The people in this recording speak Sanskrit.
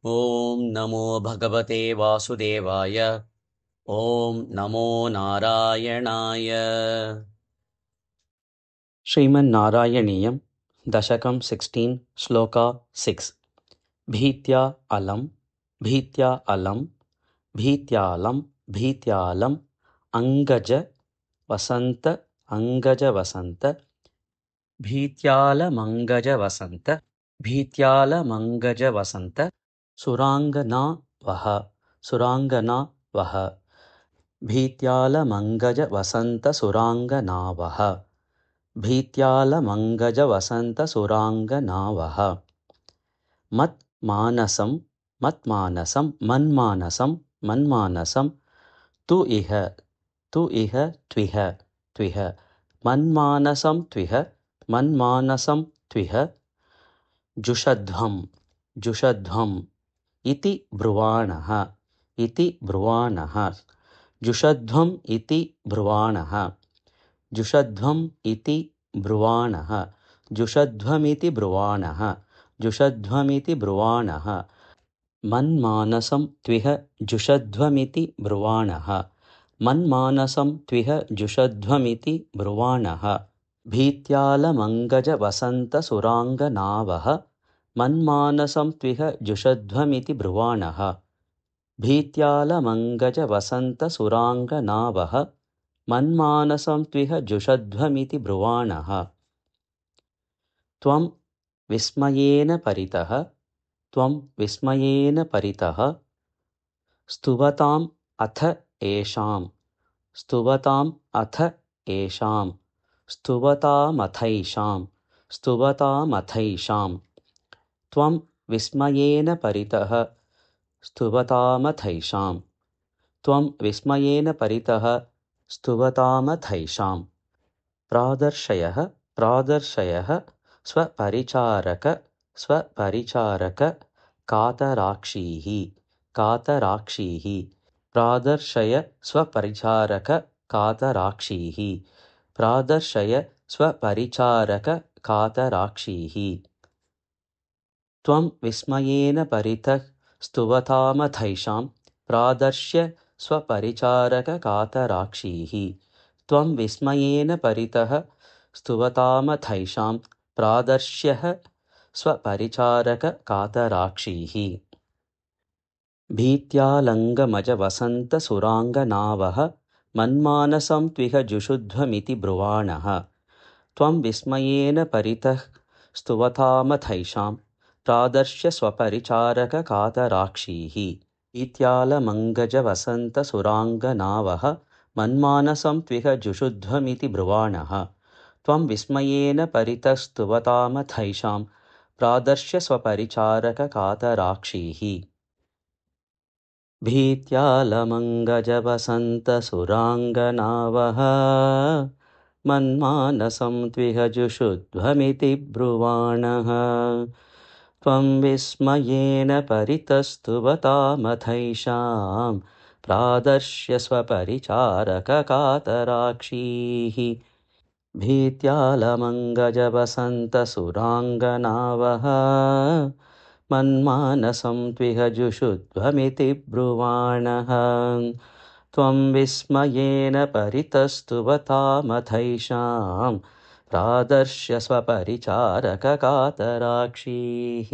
ॐ नमो भगवते वासुदेवाय। ॐ नमो नारायणाय। श्रीमन्नारायणीयं दशकं 16 श्लोका 6। भीत्या अलं भीत्या अलं भीत्यालं भीत्यालम् अङ्गज वसन्त अङ्गज वसन्त भीत्यालमङ्गज वसन्त भीत्यालमङ्गज वसन्त सुराङ्गना वः सुराङ्गना वः भीत्यालमङ्गज वसन्त सुराङ्गना वः भीत्यालमङ्गज वसन्त सुराङ्गना वः मन्मानसं मन्मानसं तु इह त्विह मन्मानसं त्विह जुषध्वम् इति ब्रुवाणः जुषध्वम् इति ब्रुवाणः जुषध्वमिति ब्रुवाणः मन्मानसं त्विह जुषध्वमिति ब्रुवाणः भीत्यालमङ्गज वसन्त सुराङ्गनावः मन्मानसं त्विह जुषध्वमिति ब्रुवाणः भीत्यालमङ्गज वसन्त सुराङ्गनावः मन्मानसं त्विह जुषध्वमिति ब्रुवाणः त्वं विस्मयेन परितः स्तुवताम् अथ एषाम् स्तुवतामथैषाम् त्वं विस्मयेन परितः स्तुवतामथैषाम् प्रादर्शयः स्वपरिचारक कातराक्षीः प्रादर्शय स्वपरिचारक कातराक्षीः त्वं विस्मयेन परितः स्तुवतामथैषाम् प्रादर्श्य स्वपरिचारक कातराक्षीः त्वं विस्मयेन परितः स्तुवतामथैषाम् प्रादर्श्यः स्वपरिचारक कातराक्षीः भीत्यालङ्गमज वसन्त सुराङ्गनावः मन्मानसं त्विह जुषध्वमिति ब्रुवाणः त्वं विस्मयेन परितः स्तुवतामथैषाम् प्रादर्श्य स्वपरिचारक कातराक्षीः भीत्यालमङ्गज वसन्त सुराङ्गनावः मन्मानसं त्विह जुषध्वमिति ब्रुवाणः त्वं विस्मयेन परितः स्तुवतामथैषाम् प्रादर्श्य स्वपरिचारक कातराक्षीः भीत्यालमङ्गज वसन्त सुराङ्गनावः मन्मानसं त्विह जुषध्वमिति ब्रुवाणः त्वं विस्मयेन परितः स्तुवतामथैषाम् प्रादर्श्य स्वपरिचारक कातराक्षीः भीत्यालमङ्गज वसन्त सुराङ्गनावः मन्मानसं त्विह जुषध्वमिति ब्रुवाणः त्वं विस्मयेन परितः स्तुवतामथैषाम् प्रादर्श्य स्वपरिचारक कातराक्षीः।